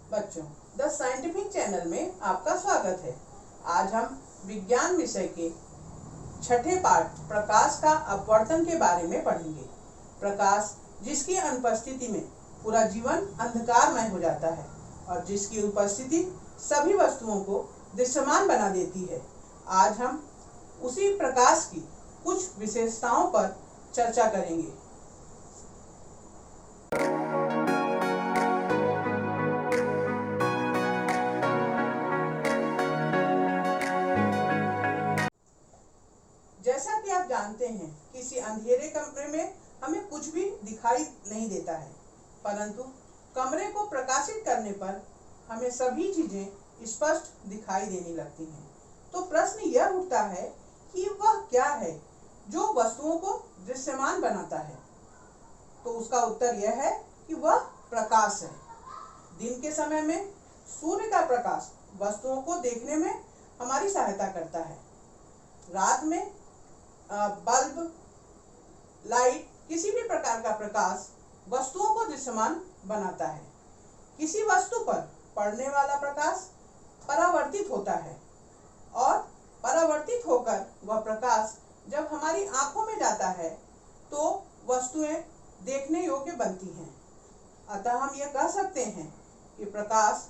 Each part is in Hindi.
बच्चों, द साइंटिफिक चैनल में आपका स्वागत है। आज हम विज्ञान विषय के छठे पाठ प्रकाश का अपवर्तन के बारे में पढ़ेंगे। प्रकाश जिसकी अनुपस्थिति में पूरा जीवन अंधकारमय हो जाता है और जिसकी उपस्थिति सभी वस्तुओं को दृश्यमान बना देती है। आज हम उसी प्रकाश की कुछ विशेषताओं पर चर्चा करेंगे। जैसा कि आप जानते हैं, किसी अंधेरे कमरे में हमें कुछ भी दिखाई नहीं देता है, परंतु कमरे को प्रकाशित करने पर हमें सभी चीजें स्पष्ट दिखाई देने लगती हैं। तो प्रश्न यह उठता है कि वह क्या है जो वस्तुओं को दृश्यमान बनाता है। तो उसका उत्तर यह है कि वह प्रकाश है। दिन के समय में सूर्य का प्रकाश वस्तुओं को देखने में हमारी सहायता करता है। रात में बल्ब, लाइट, किसी भी प्रकार का प्रकाश वस्तुओं को दृश्यमान बनाता है। किसी वस्तु पर पड़ने वाला प्रकाश परावर्तित होता है और परावर्तित होकर वह प्रकाश जब हमारी आंखों में जाता है तो वस्तुएं देखने योग्य बनती हैं। अतः हम यह कह सकते हैं कि प्रकाश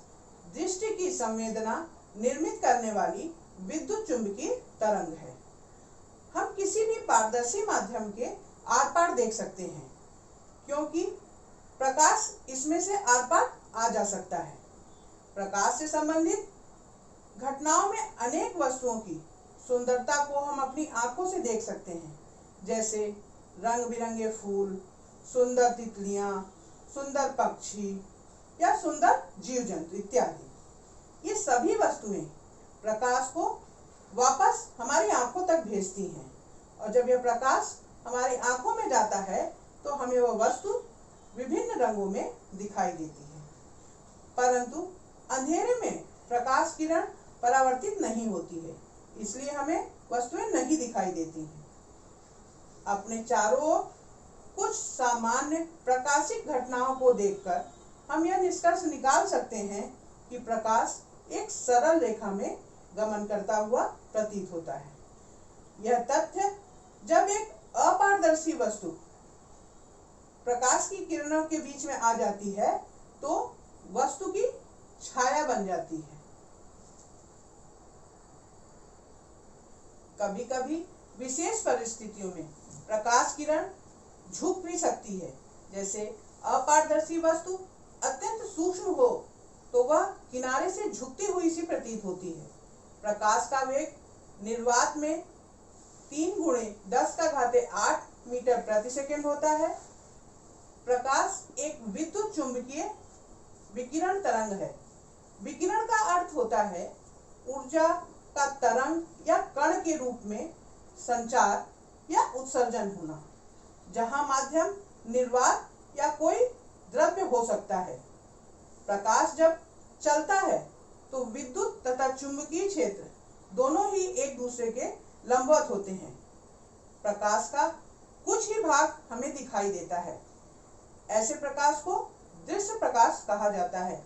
दृष्टि की संवेदना निर्मित करने वाली विद्युत चुंबकीय तरंग है। हम किसी भी पारदर्शी माध्यम के आर पार देख सकते हैं, क्योंकि प्रकाश इसमें से आर पार आ जा सकता है। प्रकाश से संबंधित घटनाओं में अनेक वस्तुओं की सुंदरता को हम अपनी आंखों से देख सकते हैं, जैसे रंग बिरंगे फूल, सुंदर तितलियां, सुंदर पक्षी या सुंदर जीव जंतु इत्यादि। ये सभी वस्तुएं प्रकाश को वापस हमारी आंखों तक भेजती हैं और जब यह प्रकाश हमारी आंखों में जाता है तो हमें वह वस्तु विभिन्न रंगों में दिखाई देती है। परंतु अंधेरे में प्रकाश किरण परावर्तित नहीं होती है, इसलिए हमें वस्तुएं नहीं दिखाई देती हैं। अपने चारों ओर कुछ सामान्य प्रकाशिक घटनाओं को देखकर हम यह निष्कर्ष निकाल सकते हैं कि प्रकाश एक सरल रेखा में गमन करता हुआ प्रतीत होता है। यह तथ्य जब एक अपारदर्शी वस्तु प्रकाश की किरणों के बीच में आ जाती है तो वस्तु की छाया बन जाती है। कभी कभी विशेष परिस्थितियों में प्रकाश किरण झुक भी सकती है। जैसे अपारदर्शी वस्तु अत्यंत सूक्ष्म हो तो वह किनारे से झुकती हुई सी प्रतीत होती है। प्रकाश का वेग निर्वात में 3×10⁸ मीटर प्रति सेकंड होता है। प्रकाश एक विद्युत चुंबकीय विकिरण तरंग है। विकिरण का अर्थ होता है ऊर्जा का तरंग या कण के रूप में संचार या उत्सर्जन होना, जहां माध्यम निर्वात या कोई द्रव्य हो सकता है। प्रकाश जब चलता है तो विद्युत तथा चुंबकीय क्षेत्र दोनों ही एक दूसरे के लंबवत होते हैं। प्रकाश का कुछ ही भाग हमें दिखाई देता है। ऐसे प्रकाश को दृश्य प्रकाश कहा जाता है।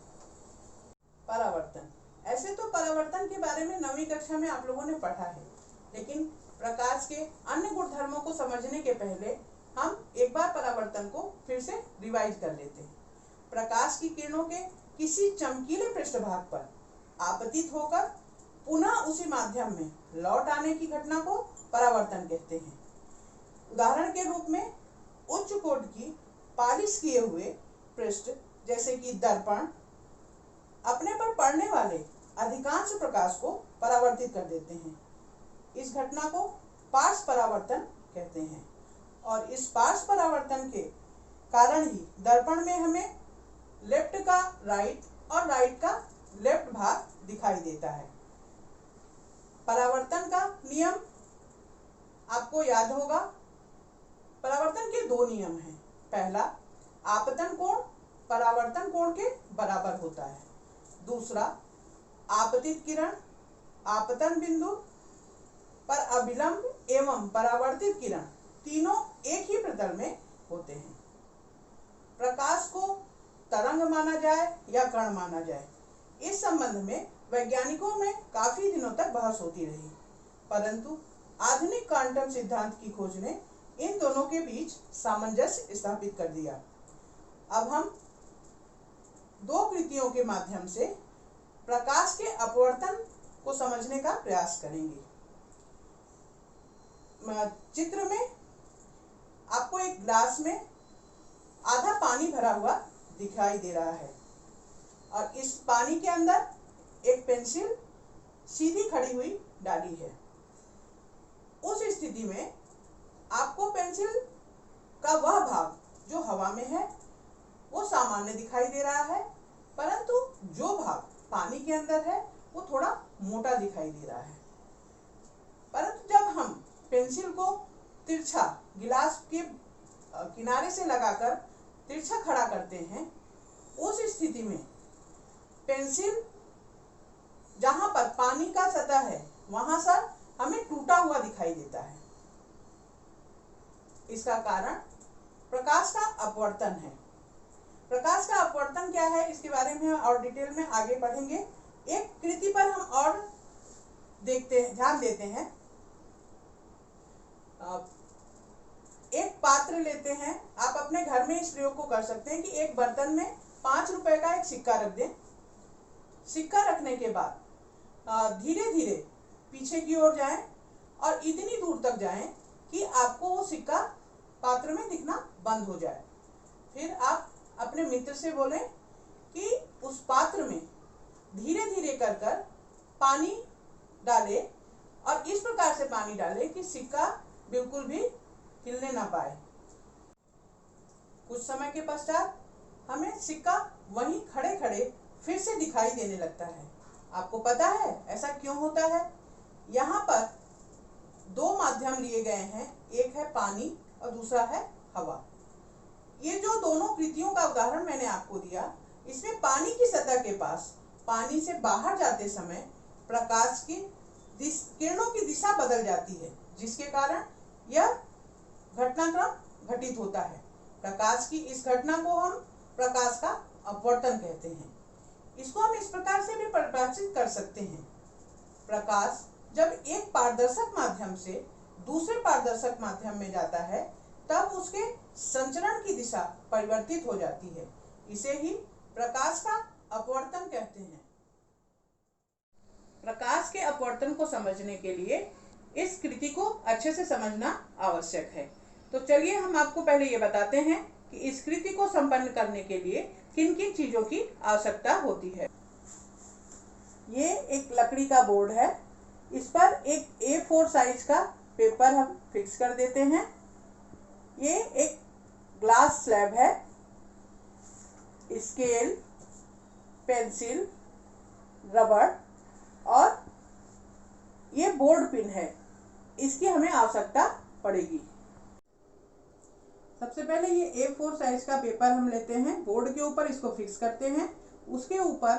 परावर्तन। ऐसे तो परावर्तन के बारे में 9वीं कक्षा में आप लोगों ने पढ़ा है, लेकिन प्रकाश के अन्य गुणधर्मों को समझने के पहले हम एक बार परावर्तन को फिर से रिवाइज कर लेते हैं। प्रकाश की किरणों के किसी चमकीले पृष्ठभाग पर आपतित होकर पुनः उसी माध्यम में लौट आने की घटना को परावर्तन कहते हैं। उदाहरण के रूप में उच्च कोटि की पॉलिश किए हुए पृष्ठ जैसे कि दर्पण अपने पर पड़ने वाले अधिकांश प्रकाश को परावर्तित कर देते हैं। इस घटना को पार्श्व परावर्तन कहते हैं और इस पार्श्व परावर्तन के कारण ही दर्पण में हमें लेफ्ट का राइट और राइट का लेफ्ट भाग दिखाई देता है। परावर्तन का नियम आपको याद होगा। परावर्तन के 2 नियम हैं। पहला, आपतन कोण परावर्तन कोण के बराबर होता है। दूसरा, आपतित किरण आपतन बिंदु पर अभिलंब एवं परावर्तित किरण तीनों एक ही प्रतल में होते हैं। प्रकाश को तरंग माना जाए या कण माना जाए। इस संबंध में वैज्ञानिकों में काफी दिनों तक बहस होती रही, परंतु आधुनिक क्वांटम सिद्धांत की खोज ने इन दोनों के बीच सामंजस्य स्थापित कर दिया। अब हम दो कृतियों के माध्यम से प्रकाश के अपवर्तन को समझने का प्रयास करेंगे। चित्र में आपको एक ग्लास में आधा पानी भरा हुआ दिखाई दे रहा है और इस पानी के अंदर एक पेंसिल सीधी खड़ी हुई डाली है। उस स्थिति में आपको पेंसिल का वह भाग जो हवा में है वो सामान्य दिखाई दे रहा है, परंतु जो भाग पानी के अंदर है वो थोड़ा मोटा दिखाई दे रहा है। परंतु जब हम पेंसिल को तिरछा गिलास के किनारे से लगाकर तिरछा खड़ा करते हैं, उस स्थिति में पेंसिल जहां पर पानी का सतह है वहां से हमें टूटा हुआ दिखाई देता है। इसका कारण प्रकाश का अपवर्तन है। प्रकाश का अपवर्तन क्या है, इसके बारे में और डिटेल में आगे पढ़ेंगे। एक कृति पर हम और ध्यान देते हैं। एक पात्र लेते हैं, आप अपने घर में इस प्रयोग को कर सकते हैं कि एक बर्तन में 5 रुपए का एक सिक्का रख दें। सिक्का रखने के बाद धीरे धीरे पीछे की ओर जाएं और इतनी दूर तक जाएं कि आपको वो सिक्का पात्र में दिखना बंद हो जाए। फिर आप अपने मित्र से बोलें कि उस पात्र में धीरे धीरे कर कर पानी डाले और इस प्रकार से पानी डाले कि सिक्का बिल्कुल भी हिलने ना पाए। कुछ समय के पश्चात हमें सिक्का वहीं खड़े खड़े फिर से दिखाई देने लगता है। आपको पता है ऐसा क्यों होता है? यहाँ पर दो माध्यम लिए गए हैं, एक है पानी और दूसरा है हवा। ये जो दोनों कृतियों का उदाहरण मैंने आपको दिया, इसमें पानी की सतह के पास पानी से बाहर जाते समय प्रकाश की किरणों की दिशा बदल जाती है, जिसके कारण यह घटनाक्रम घटित होता है। प्रकाश की इस घटना को हम प्रकाश का अपवर्तन कहते हैं। इसको हम इस प्रकार से भी परिभाषित कर सकते हैं। प्रकाश जब एक पारदर्शक माध्यम से दूसरे पारदर्शक माध्यम में जाता है, तब उसके संचरण की दिशा परिवर्तित हो जाती है। इसे ही प्रकाश का अपवर्तन कहते हैं। प्रकाश के अपवर्तन को समझने के लिए इस कृति को अच्छे से समझना आवश्यक है। तो चलिए हम आपको पहले ये बताते हैं कि इस कृति को संपन्न करने के लिए किन किन चीजों की आवश्यकता होती है। ये एक लकड़ी का बोर्ड है। इस पर एक A4 साइज का पेपर हम फिक्स कर देते हैं। ये एक ग्लास स्लैब है। स्केल, पेंसिल, रबड़ और ये बोर्ड पिन है, इसकी हमें आवश्यकता पड़ेगी। सबसे पहले ये A4 साइज का पेपर हम लेते हैं, बोर्ड के ऊपर इसको फिक्स करते हैं, उसके ऊपर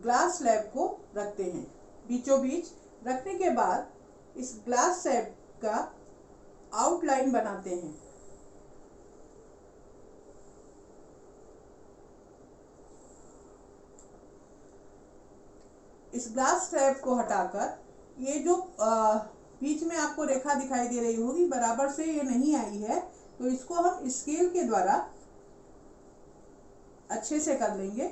ग्लास स्लैब को रखते हैं। बीचों बीच रखने के बाद इस ग्लास स्लैब का आउटलाइन बनाते हैं। इस ग्लास स्लैब को हटाकर ये जो बीच में आपको रेखा दिखाई दे रही होगी, बराबर से ये नहीं आई है, तो इसको हम स्केल के द्वारा अच्छे से कर लेंगे।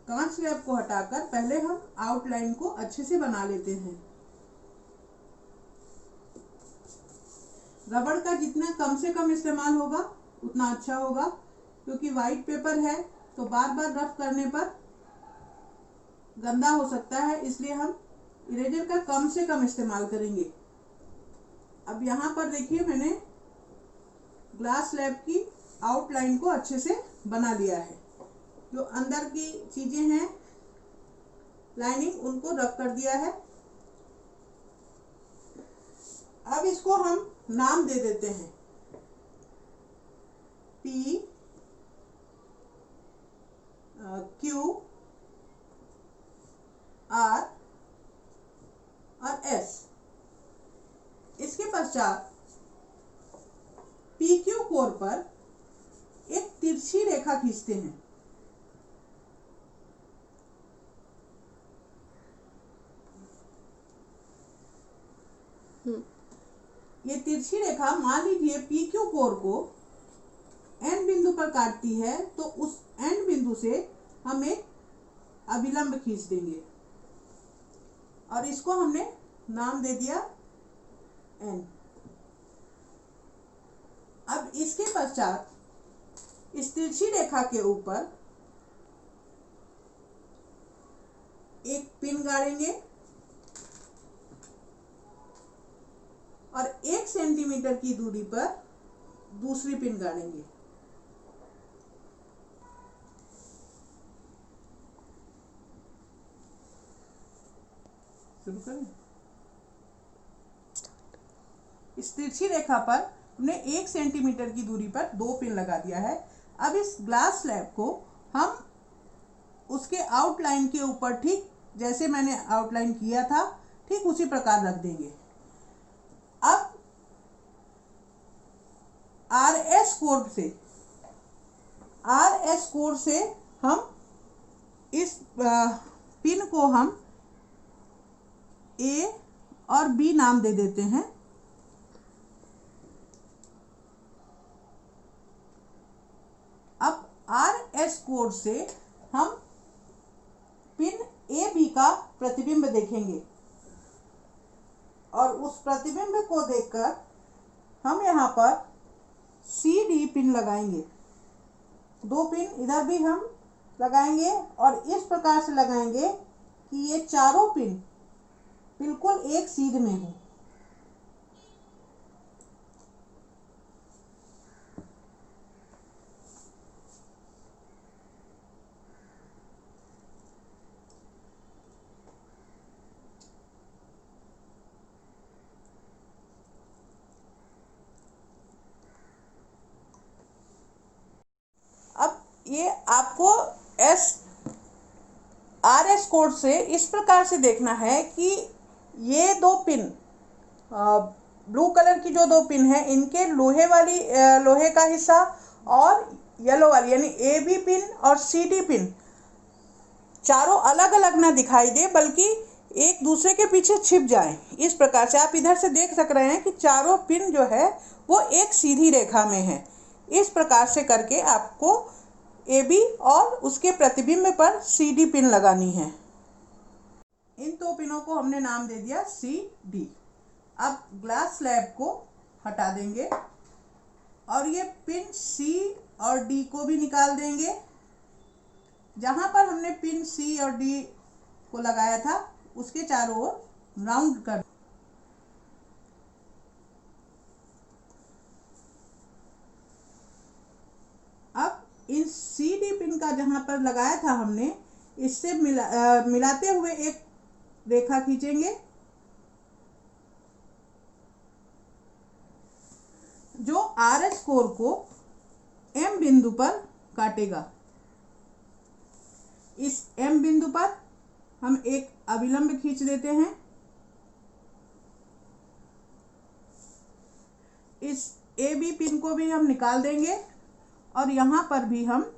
कांच स्लैब को हटाकर पहले हम आउटलाइन को अच्छे से बना लेते हैं। रबड़ का जितना कम से कम इस्तेमाल होगा उतना अच्छा होगा, क्योंकि वाइट पेपर है तो बार बार रफ करने पर गंदा हो सकता है, इसलिए हम इरेजर का कम से कम इस्तेमाल करेंगे। अब यहाँ पर देखिए मैंने ग्लास स्लैब की आउटलाइन को अच्छे से बना लिया है। जो अंदर की चीजें हैं लाइनिंग, उनको रफ कर दिया है। अब इसको हम नाम दे देते हैं P, Q, R और S। इसके पश्चात पर एक तिरछी रेखा खींचते हैं। ये तिरछी रेखा मान लीजिए पी क्यू कोर को एन बिंदु पर काटती है, तो उस एन बिंदु से हम एक अभिलंब खींच देंगे और इसको हमने नाम दे दिया एन। अब इसके पश्चात इस तिरछी रेखा के ऊपर एक पिन गाड़ेंगे और 1 सेंटीमीटर की दूरी पर दूसरी पिन गाड़ेंगे। शुरू करें। इस तिरछी रेखा पर हमने 1 सेंटीमीटर की दूरी पर 2 पिन लगा दिया है। अब इस ग्लास स्लैब को हम उसके आउटलाइन के ऊपर ठीक जैसे मैंने आउटलाइन किया था ठीक उसी प्रकार रख देंगे। अब आरएस कोड से हम इस पिन को हम ए और बी नाम दे देते हैं। अब आरएस कोड से हम पिन ए बी का प्रतिबिंब देखेंगे और उस प्रतिबिंब को देखकर हम यहाँ पर सी डी पिन लगाएंगे। 2 पिन इधर भी हम लगाएंगे और इस प्रकार से लगाएंगे कि ये चारों पिन बिल्कुल एक सीध में हो। अब ये आपको आरएस कोड से इस प्रकार से देखना है कि ये 2 पिन ब्लू कलर की जो 2 पिन है इनके लोहे का हिस्सा और येलो वाली यानी ए बी पिन और सी डी पिन चारों अलग अलग ना दिखाई दे बल्कि एक दूसरे के पीछे छिप जाएं। इस प्रकार से आप इधर से देख सक रहे हैं कि चारों पिन जो है वो एक सीधी रेखा में है। इस प्रकार से करके आपको ए बी और उसके प्रतिबिंब पर सी डी पिन लगानी है। इन 2 पिनों को हमने नाम दे दिया सी डी। अब ग्लास स्लैब को हटा देंगे और ये पिन सी और डी को भी निकाल देंगे। जहाँ पर हमने पिन सी और डी को लगाया था उसके चारों ओर राउंड कर। अब इन सी डी पिन का जहाँ पर लगाया था हमने इससे मिलाते हुए एक रेखा खींचेंगे जो आरएस कोर को एम बिंदु पर काटेगा। इस एम बिंदु पर हम एक अभिलंब खींच देते हैं। इस ए बी पिन को भी हम निकाल देंगे और यहाँ पर भी हम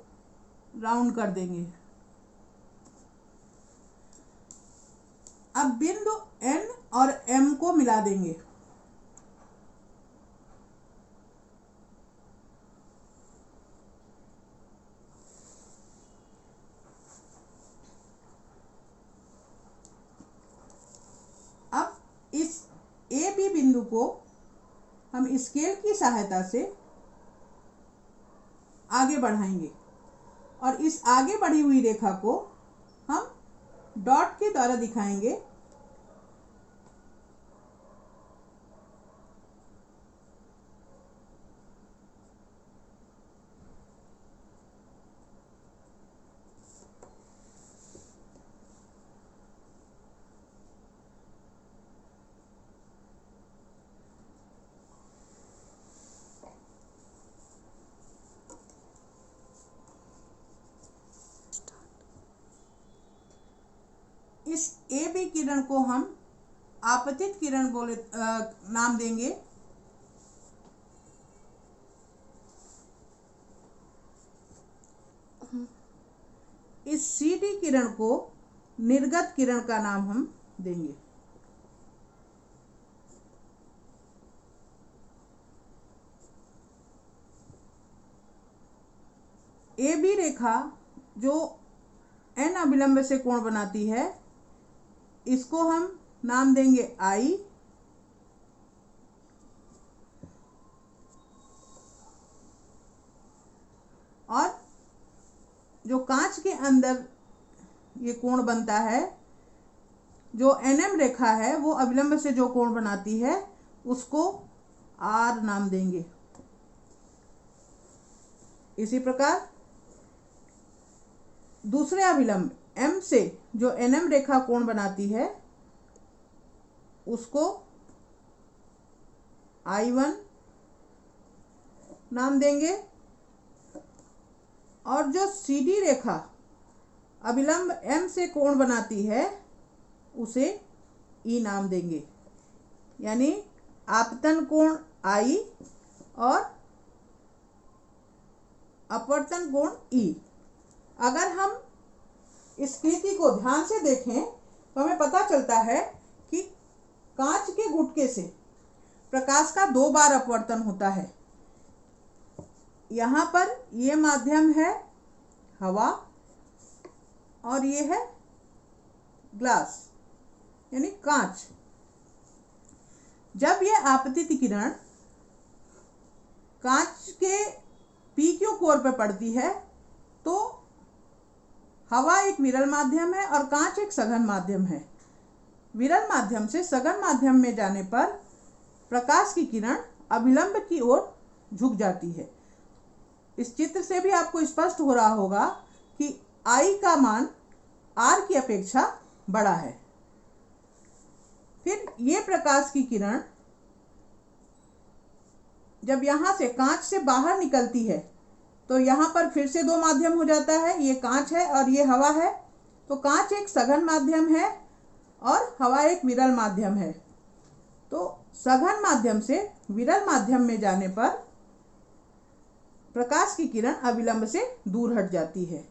राउंड कर देंगे। अब बिंदु एन और एम को मिला देंगे। अब इस ए बी बिंदु को हम स्केल की सहायता से आगे बढ़ाएंगे और इस आगे बढ़ी हुई रेखा को हम डॉट के द्वारा दिखाएंगे। इस ए बी किरण को हम आपतित किरण नाम देंगे। इस CD किरण को निर्गत किरण का नाम हम देंगे। AB रेखा जो N अभिलंब से कोण बनाती है, इसको हम नाम देंगे I। और जो कांच के अंदर ये कोण बनता है, जो NM रेखा है वो अभिलंब से जो कोण बनाती है उसको R नाम देंगे। इसी प्रकार दूसरे अभिलंब M से जो NM रेखा कोण बनाती है उसको I1 नाम देंगे। और जो CD रेखा अभिलंब M से कोण बनाती है उसे E नाम देंगे। यानी आपतन कोण I और अपवर्तन कोण E। अगर हम इस कृति को ध्यान से देखें तो हमें पता चलता है कि कांच के गुटके से प्रकाश का 2 बार अपवर्तन होता है। यहाँ पर ये माध्यम है हवा और ये है ग्लास यानी कांच। जब ये आपतित किरण कांच के PQ कोर पर पड़ती है तो हवा एक विरल माध्यम है और कांच एक सघन माध्यम है। विरल माध्यम से सघन माध्यम में जाने पर प्रकाश की किरण अभिलंब की ओर झुक जाती है। इस चित्र से भी आपको स्पष्ट हो रहा होगा कि I का मान R की अपेक्षा बड़ा है। फिर ये प्रकाश की किरण जब यहाँ से कांच से बाहर निकलती है तो यहाँ पर फिर से 2 माध्यम हो जाता है। ये कांच है और ये हवा है। तो कांच एक सघन माध्यम है और हवा एक विरल माध्यम है। तो सघन माध्यम से विरल माध्यम में जाने पर प्रकाश की किरण अभिलंब से दूर हट जाती है।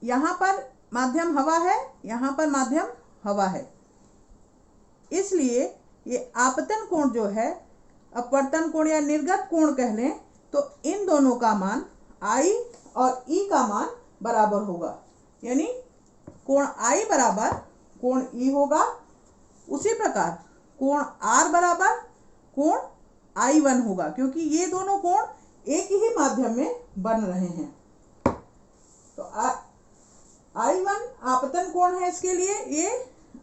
यहाँ पर माध्यम हवा है, यहाँ पर माध्यम हवा है। इसलिए ये आपतन कोण जो है, अपवर्तन कोण या निर्गत कोण कह लें, तो इन दोनों का मान I और E का मान बराबर होगा। यानी कोण I बराबर कोण E होगा। उसी प्रकार कोण R बराबर कोण I1 होगा, क्योंकि ये दोनों कोण एक ही माध्यम में बन रहे हैं। तो I1 आपतन कोण है, इसके लिए ये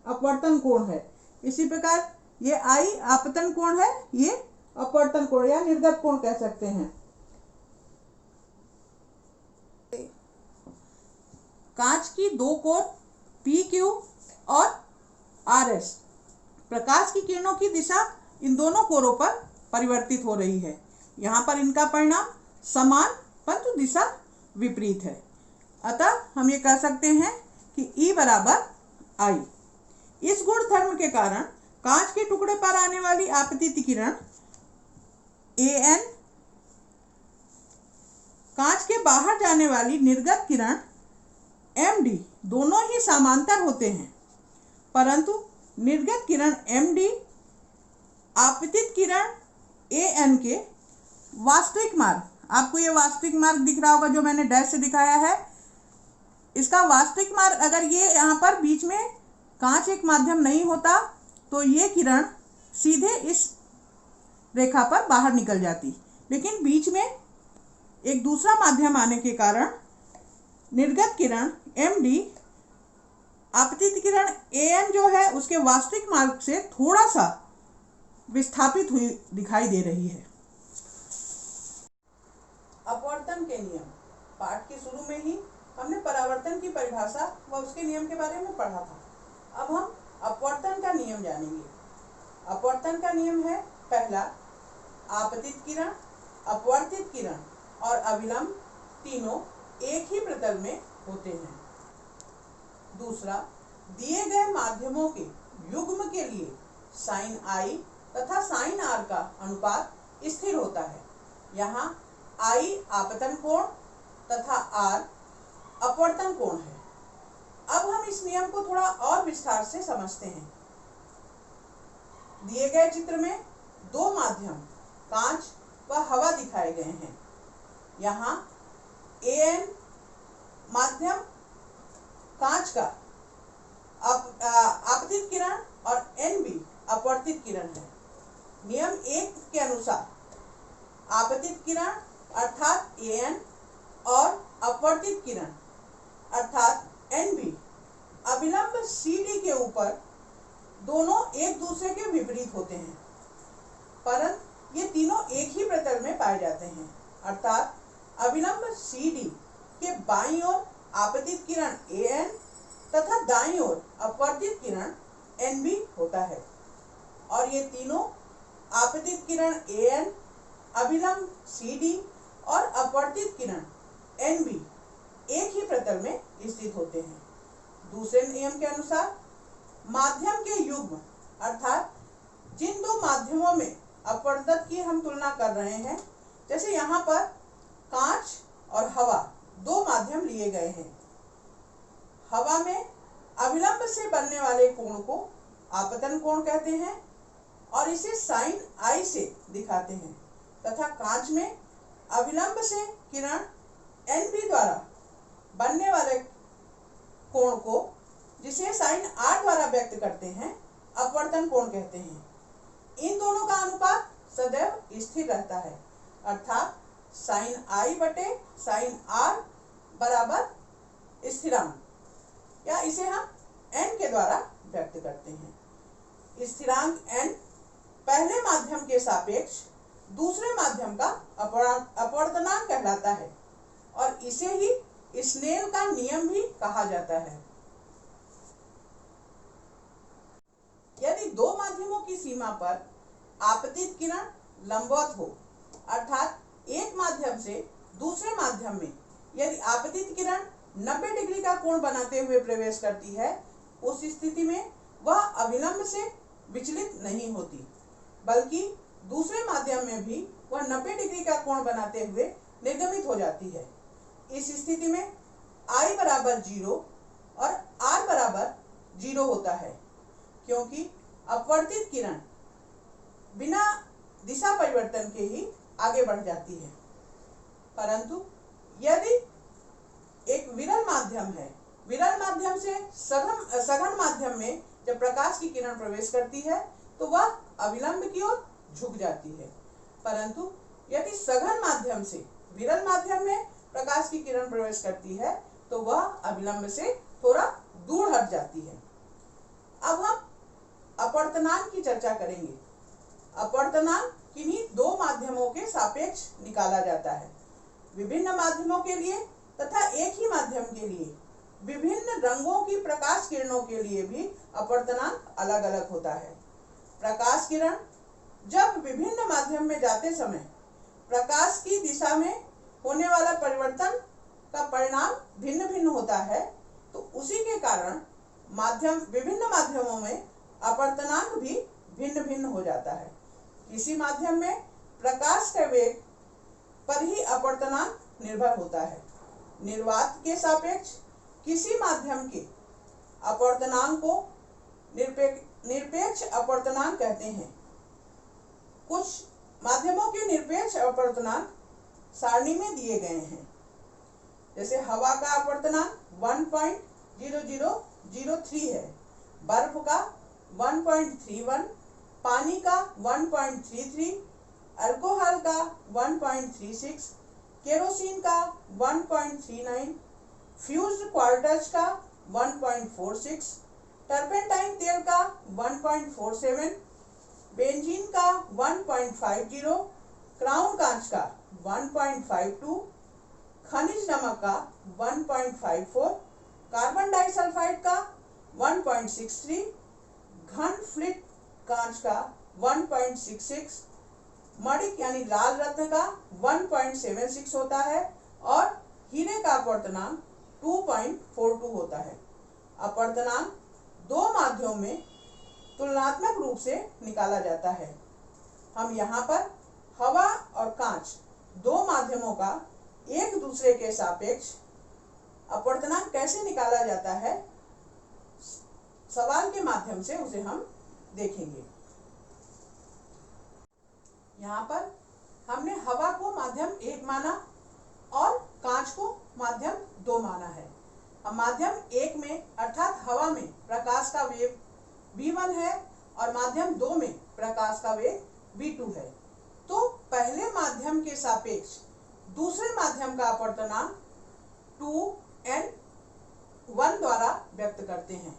अपवर्तन कोण है। इसी प्रकार ये I आपतन कोण है, ये अपवर्तन कोण या निर्गत कोण कह सकते हैं। कांच की 2 कोर PQ और RS, प्रकाश की किरणों की दिशा इन दोनों कोरों पर परिवर्तित हो रही है। यहाँ पर इनका परिणाम समान परंतु दिशा विपरीत है। अतः हम ये कह सकते हैं कि E बराबर I। इस गुणधर्म के कारण कांच के टुकड़े पर आने वाली आपतित किरण AN, कांच के बाहर जाने वाली निर्गत किरण MD दोनों ही समांतर होते हैं, परंतु निर्गत किरण MD आपतित किरण AN के वास्तविक मार्ग, आपको ये वास्तविक मार्ग दिख रहा होगा जो मैंने डैश से दिखाया है, इसका वास्तविक मार्ग अगर ये यहाँ पर बीच में कांच एक माध्यम नहीं होता तो ये किरण सीधे इस रेखा पर बाहर निकल जाती। लेकिन बीच में एक दूसरा माध्यम आने के कारण निर्गत किरण MD आपतित किरण AN जो है उसके वास्तविक मार्ग से थोड़ा सा विस्थापित हुई दिखाई दे रही है। अपवर्तन के नियम, पाठ के शुरू में ही हमने परावर्तन की परिभाषा व उसके नियम के बारे में पढ़ा था। अब हम अपवर्तन का नियम जानेंगे। अपवर्तन का नियम है, पहला, आपतित किरण, अपवर्तित किरण और अभिलंब तीनों एक ही प्रतल में होते हैं। दूसरा, दिए गए माध्यमों के युग्म के लिए sin I तथा sin R का अनुपात स्थिर होता है। यहाँ I आपतन कोण तथा R अपवर्तन कोण है। अब हम इस नियम को थोड़ा और विस्तार से समझते हैं। दिए गए चित्र में दो माध्यम कांच व हवा दिखाए गए हैं। यहाँ AN माध्यम कांच का आपतित किरण और NB अपवर्तित किरण है। नियम 1 के अनुसार आपतित किरण अर्थात AN और अपवर्तित किरण अर्थात NB अभिलंब CD के ऊपर दोनों एक दूसरे के विपरीत होते हैं, परंतु ये तीनों एक ही प्रतल में पाए जाते हैं। अर्थात अभिलंब CD के बाईं ओर आपतित किरण AN तथा दाईं ओर अपवर्तित किरण NB होता है और ये तीनों आपतित किरण AN, अभिलंब CD और अपवर्तित किरण NB एक ही प्रतल में स्थित होते हैं। दूसरे नियम के अनुसार माध्यम के युग्म अर्थात जिन दो माध्यमों में अपवर्तक की हम तुलना कर रहे हैं, जैसे यहाँ पर कांच और हवा दो माध्यम लिए गए हैं। हवा में अभिलंब से बनने वाले कोण को आपतन कोण कहते हैं और इसे साइन I से दिखाते हैं तथा कांच में अभिलंब से किरण NB द्वारा बनने वाले कोण को, जिसे साइन R द्वारा व्यक्त करते हैं, अपवर्तन कोण कहते हैं। इन दोनों का अनुपात सदैव स्थिर रहता है अर्थात साइन I बटे साइन R बराबर स्थिरांक, या इसे हम n के द्वारा व्यक्त करते हैं। स्थिरांक n पहले माध्यम के सापेक्ष दूसरे माध्यम का अपवर्तनांक कहलाता है और इसे ही स्नेल का नियम भी कहा जाता है। यदि दो माध्यमों की सीमा पर आपतित किरण लंबवत हो, अर्थात एक माध्यम से दूसरे माध्यम में यदि आपतित किरण 90 डिग्री का कोण बनाते हुए प्रवेश करती है, उस स्थिति में वह अभिलंब से विचलित नहीं होती, बल्कि दूसरे माध्यम में भी वह 90 डिग्री का कोण बनाते हुए निर्गमित हो जाती है। इस स्थिति में I बराबर 0 और R बराबर 0 होता है, क्योंकि अपवर्तित किरण बिना दिशा परिवर्तन के ही आगे बढ़ जाती है। परंतु यदि एक विरल माध्यम है, विरल माध्यम से सघन माध्यम में जब प्रकाश की किरण प्रवेश करती है तो वह अभिलंब की ओर झुक जाती है, परंतु यदि सघन माध्यम से विरल माध्यम में प्रकाश की किरण प्रवेश करती है तो वह अभिलंब से थोड़ा दूर हट जाती है। अब हम अपवर्तनांक की चर्चा करेंगे। अपवर्तनांक किन्हीं दो माध्यमों के सापेक्ष निकाला जाता है। विभिन्न माध्यमों के लिए तथा एक ही माध्यम के लिए विभिन्न रंगों की प्रकाश किरणों के लिए भी अपवर्तनांक अलग अलग होता है। प्रकाश किरण जब विभिन्न माध्यम में जाते समय प्रकाश की दिशा में होने वाला परिवर्तन का परिणाम भिन्न भिन्न होता है, तो उसी के कारण विभिन्न माध्यमों में अपवर्तनांक भी भिन्न भिन्न हो जाता है। किसी माध्यम में प्रकाश के वेग पर ही अपवर्तनांक निर्भर होता है। निर्वात के सापेक्ष किसी माध्यम के अपवर्तनांक को निरपेक्ष अपवर्तनांक कहते हैं। कुछ माध्यमों के निरपेक्ष अपवर्तनांक सारणी में दिए गए हैं, जैसे हवा का अपवर्तनांक 1.0003 है, बर्फ का 1.31, पानी का 1.33, अल्कोहल का 1.36, केरोसिन का 1.39, फ्यूज्ड क्वार्टज का 1.46, टर्पेंटाइन तेल का 1.47, बेंजीन का 1.50, क्राउन कांच का 1.52, खनिज नमक का 1.54, कार्बन डाइसल्फाइड का 1.63, घन फ्लिट कांच का 1.66, मणिक यानी लाल रत्न का 1.76 होता है और हीरे का अपवर्तनांक 2.42 होता है। अपवर्तनांक दो माध्यमों में तुलनात्मक रूप से निकाला जाता है। हम यहाँ पर हवा और कांच दो माध्यमों का एक दूसरे के सापेक्ष अपवर्तनांक कैसे निकाला जाता है, सवाल के माध्यम से उसे हम देखेंगे। यहाँ पर हमने हवा को माध्यम 1 माना और कांच को माध्यम 2 माना है। अब माध्यम 1 में अर्थात हवा में प्रकाश का वेग v1 है और माध्यम 2 में प्रकाश का वेग v2 है। तो पहले माध्यम के सापेक्ष दूसरे माध्यम का अपवर्तनांक 2n1 द्वारा व्यक्त करते हैं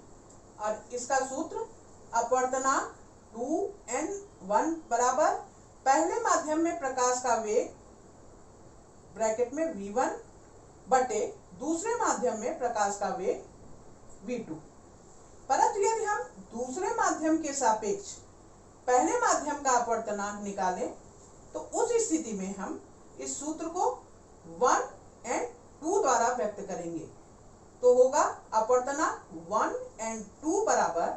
और इसका सूत्र अपवर्तनांक 2n1 बराबर पहले माध्यम में प्रकाश का वेग ब्रैकेट में v1 बटे दूसरे माध्यम में प्रकाश का वेग v2। परंतु यदि हम दूसरे माध्यम के सापेक्ष पहले माध्यम का अपवर्तनांक निकालें तो उस स्थिति में हम इस सूत्र को 1n2 द्वारा व्यक्त करेंगे। तो होगा अपवर्तनांक 1n2 बराबर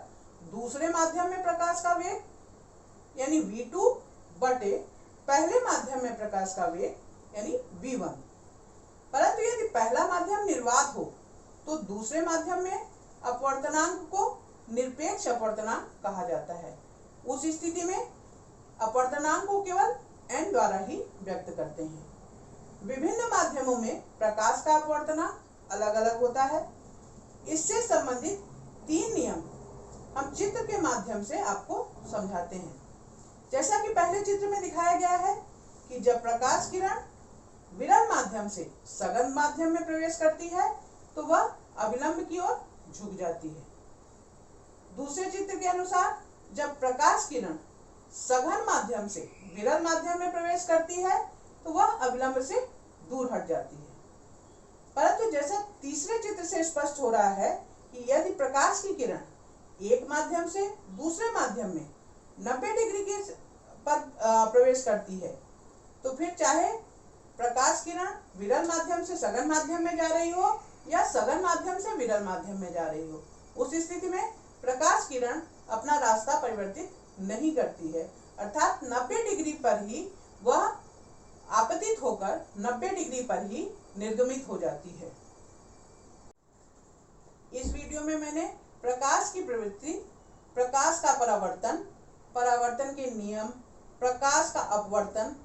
दूसरे माध्यम में प्रकाश का वेग यानी v2 बटे पहले माध्यम में प्रकाश का वेग यानी v1। परंतु यदि पहला माध्यम निर्वात हो तो दूसरे माध्यम में अपवर्तनांक को निरपेक्ष अपवर्तनांक कहा जाता है। उस स्थिति में अपवर्तनांक को केवल n द्वारा ही व्यक्त करते हैं। विभिन्न माध्यमों में प्रकाश का अपवर्तनांक अलग अलग होता है। इससे संबंधित 3 नियम हम चित्र के माध्यम से आपको समझाते हैं। जैसा कि पहले चित्र में दिखाया गया है कि जब प्रकाश किरण विरल माध्यम से सघन माध्यम में प्रवेश करती है तो वह अविलंब की ओर झुक जाती है। दूसरे चित्र के अनुसार जब प्रकाश किरण सघन माध्यम से विरल माध्यम में प्रवेश करती है तो वह अविलंब से दूर हट जाती है। परंतु जैसा तीसरे चित्र से स्पष्ट हो रहा है कि यदि प्रकाश की किरण एक माध्यम से दूसरे माध्यम में 90 डिग्री के पर प्रवेश करती है तो फिर चाहे प्रकाश किरण विरल माध्यम से सघन माध्यम में जा रही हो या सघन माध्यम से विरल माध्यम में जा रही हो, उस स्थिति में प्रकाश किरण अपना रास्ता परिवर्तित नहीं करती है अर्थात 90 डिग्री पर ही वह आपतित होकर 90 डिग्री पर ही निर्गमित हो जाती है। इस वीडियो में मैंने प्रकाश की प्रवृत्ति, प्रकाश का परावर्तन, परावर्तन के नियम, प्रकाश का अपवर्तन,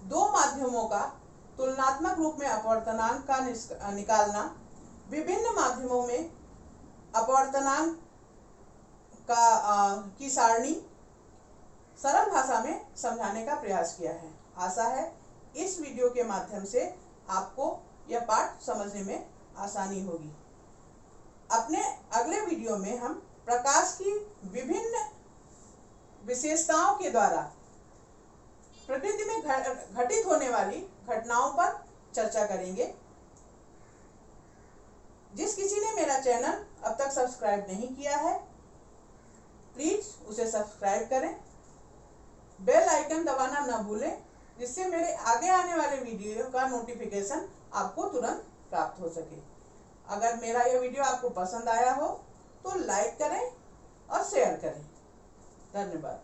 2 माध्यमों का तुलनात्मक रूप में अपवर्तनांक का निकालना, विभिन्न माध्यमों में अपवर्तनांक की सारणी सरल भाषा में समझाने का प्रयास किया है। आशा है इस वीडियो के माध्यम से आपको यह पाठ समझने में आसानी होगी। अपने अगले वीडियो में हम प्रकाश की विभिन्न विशेषताओं के द्वारा प्रकृति में घटित होने वाली घटनाओं पर चर्चा करेंगे। जिस किसी ने मेरा चैनल अब तक सब्सक्राइब नहीं किया है प्लीज उसे सब्सक्राइब करें, बेल आइकन दबाना न भूलें जिससे मेरे आगे आने वाले वीडियो का नोटिफिकेशन आपको तुरंत प्राप्त हो सके। अगर मेरा यह वीडियो आपको पसंद आया हो तो लाइक करें और शेयर करें। धन्यवाद।